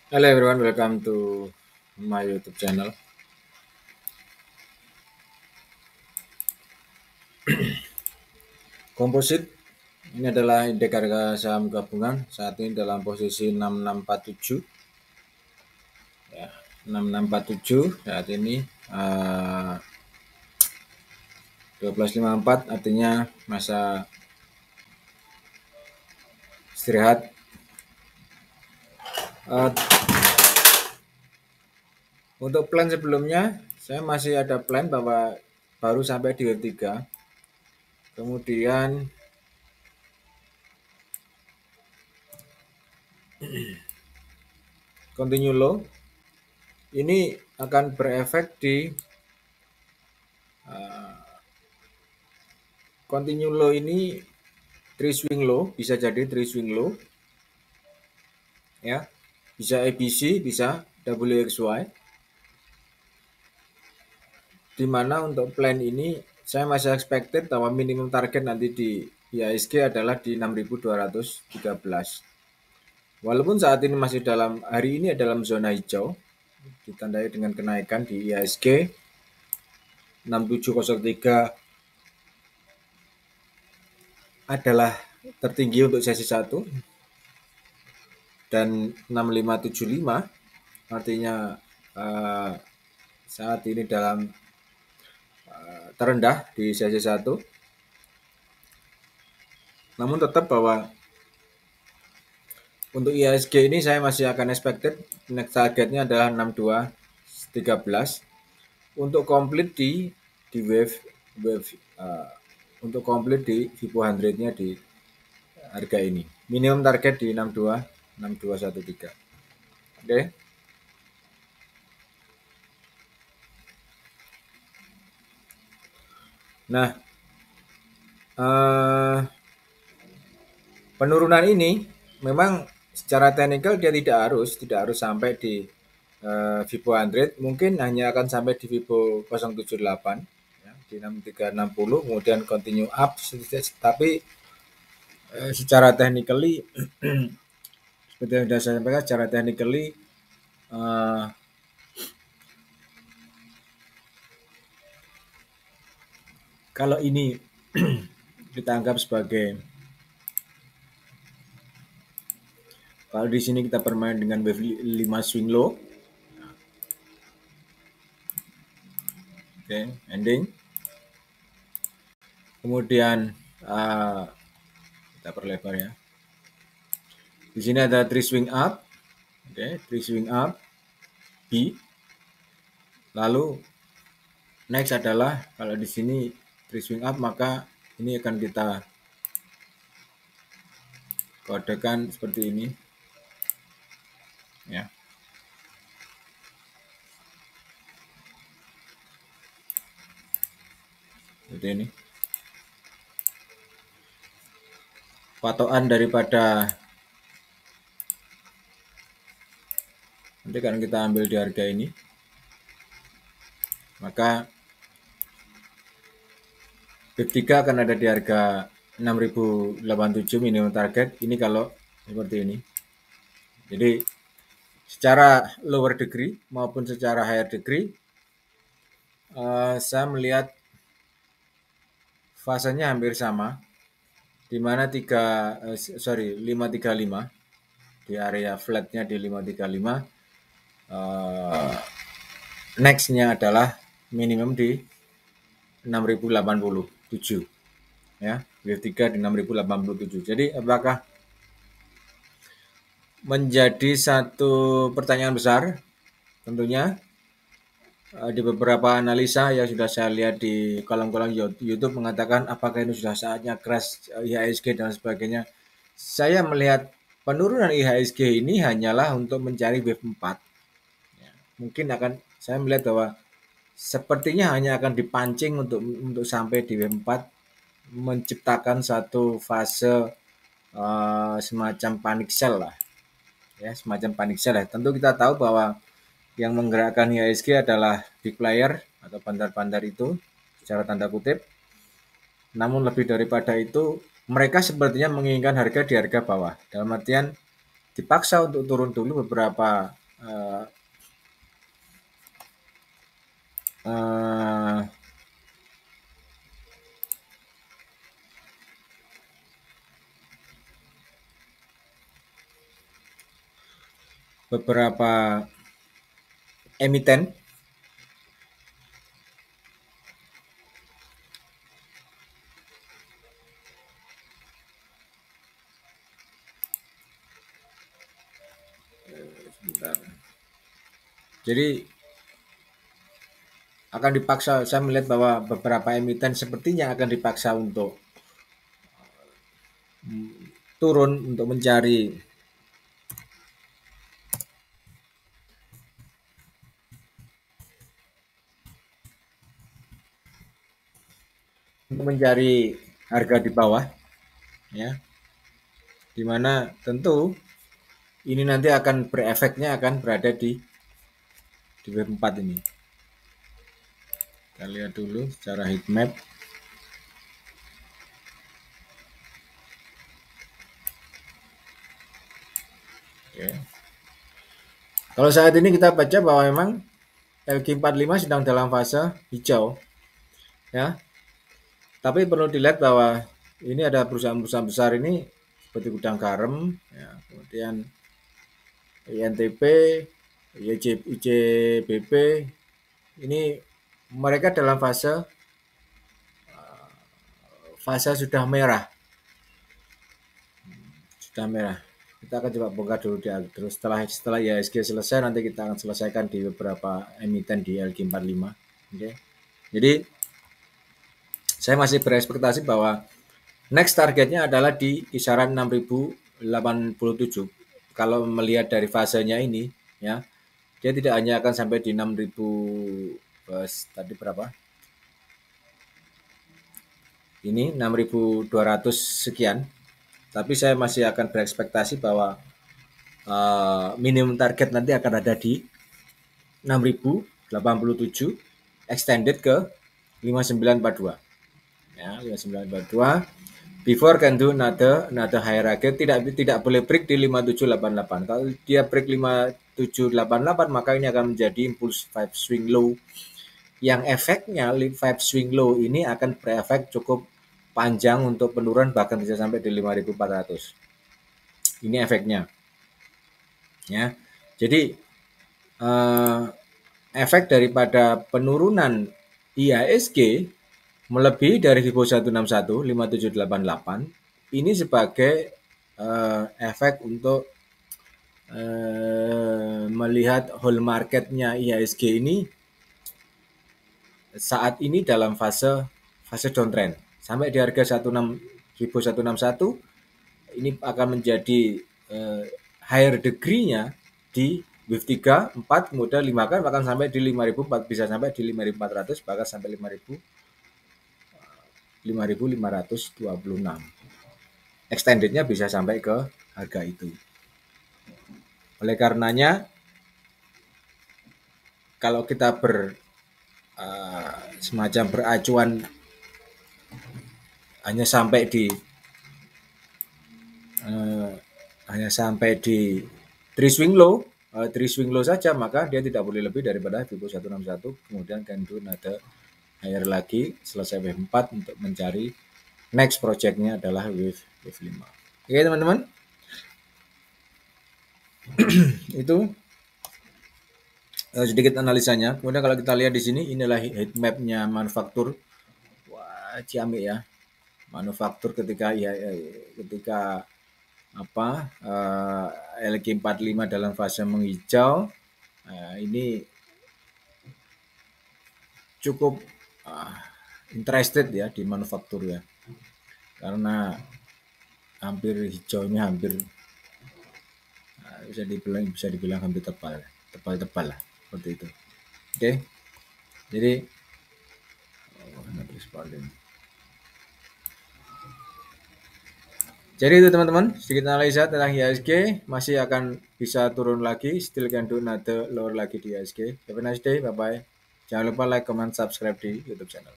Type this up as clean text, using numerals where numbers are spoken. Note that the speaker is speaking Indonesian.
Hello everyone, welcome to my YouTube channel. Komposit ini adalah indeks harga saham gabungan saat ini dalam posisi 6647 ya. 6647 saat ini 1254 artinya masa istirahat. Eh, untuk plan sebelumnya saya masih ada plan bahwa baru sampai di wave 3. Kemudian continue low. Ini akan berefek di continue low ini 3 swing low, bisa jadi 3 swing low ya. Bisa ABC, bisa WXY. Di mana untuk plan ini saya masih expected bahwa minimum target nanti di IHSG adalah di 6.213. Walaupun saat ini masih hari ini dalam zona hijau, ditandai dengan kenaikan di IHSG 6703 adalah tertinggi untuk sesi 1 dan 6575 artinya saat ini dalam terendah di sesi 1. Namun tetap bahwa untuk IHSG ini saya masih akan expected next targetnya adalah 6213 untuk komplit di wave untuk komplit di Vipo 100-nya di harga ini. Minimum target di 6213. Oke. Nah, penurunan ini memang secara teknikal dia tidak harus sampai di Vivo 100, mungkin hanya akan sampai di Vivo 078 ya, di 6360 kemudian continue up, tapi secara technically seperti yang sudah saya sampaikan, secara technically kalau ini kita anggap sebagai, kalau di sini kita bermain dengan wave 5 swing low. Oke, ending. Kemudian kita perlebar ya. Di sini ada 3 swing up. Oke, 3 swing up B. Lalu next adalah kalau di sini 3 swing up, maka ini akan kita kodekan seperti ini ya. Seperti ini. Patokan daripada nanti kan kita ambil di harga ini, maka B3 akan ada di harga 6087 minimum target. Ini kalau seperti ini. Jadi secara lower degree maupun secara higher degree, saya melihat fasenya hampir sama, di mana 535 di area flatnya di 535. Nextnya adalah minimum di 6087 ya, wave 3 di 6087. Jadi apakah menjadi satu pertanyaan besar tentunya di beberapa analisa yang sudah saya lihat di kolom-kolom YouTube mengatakan apakah ini sudah saatnya crash IHSG dan sebagainya. Saya melihat penurunan IHSG ini hanyalah untuk mencari wave 4. Ya, mungkin saya melihat bahwa sepertinya hanya akan dipancing untuk sampai di wave 4, menciptakan satu fase semacam panic sell lah. Ya, semacam panic sell ya. Tentu kita tahu bahwa yang menggerakkan IHSG adalah big player atau bandar-bandar itu secara tanda kutip. Namun lebih daripada itu, mereka sepertinya menginginkan harga di harga bawah. Dalam artian dipaksa untuk turun dulu beberapa uh, uh, beberapa emiten sebentar. Jadi akan dipaksa, saya melihat bahwa beberapa emiten sepertinya akan dipaksa untuk turun untuk mencari harga di bawah, ya, di mana tentu ini nanti akan berefeknya akan berada di wave 4 ini. Kita lihat dulu secara heat map. Oke. Kalau saat ini kita baca bahwa memang LQ45 sedang dalam fase hijau, ya. Tapi perlu dilihat bahwa ini ada perusahaan-perusahaan besar ini seperti Gudang Garam, ya, kemudian INTP, ICBP, ini mereka dalam fase sudah merah, Kita akan coba bongkar dulu terus setelah IHSG selesai nanti kita akan selesaikan di beberapa emiten di LQ45. Oke. Jadi saya masih berekspektasi bahwa next targetnya adalah di kisaran 6087. Kalau melihat dari fasenya ini, ya, dia tidak hanya akan sampai di 6000 tadi berapa? Ini 6200 sekian. Tapi saya masih akan berekspektasi bahwa minimum target nanti akan ada di 6087 extended ke 5942. Ya, 5942. Before can do another higher target, tidak boleh break di 5788. Kalau dia break 5788 maka ini akan menjadi impulse 5 swing low yang efeknya 5 swing low ini akan berefek cukup panjang untuk penurunan bahkan bisa sampai di 5400. Ini efeknya. Ya. Jadi efek daripada penurunan IHSG melebihi dari Fibonacci 161 5788 ini sebagai efek untuk melihat whole marketnya IHSG ini saat ini dalam fase downtrend sampai di harga 1161 ini akan menjadi higher degree-nya di wave 3, 4, kemudian 5 kan akan sampai di 5.400, bisa sampai di 5.400 bahkan sampai 5.526. Extended-nya bisa sampai ke harga itu. Oleh karenanya kalau kita semacam beracuan hanya sampai di 3 swing low saja, maka dia tidak boleh lebih daripada Fibonacci 161, kemudian can do another higher lagi selesai wave 4 untuk mencari next projectnya adalah wave 5. Oke teman-teman. Itu sedikit analisanya. Kemudian kalau kita lihat di sini, inilah heat map-nya manufaktur. Wah, ciamik ya. Manufaktur ketika LQ45 dalam fase menghijau, ini cukup interested ya di manufaktur ya, karena hampir hijaunya hampir bisa dibilang hampir tebal lah seperti itu. Oke. Jadi jadi itu teman-teman, sedikit analisa tentang IHSG, masih akan bisa turun lagi, still can do another lower lagi di IHSG. Have a nice day, bye bye. Jangan lupa like, comment, subscribe di YouTube channel.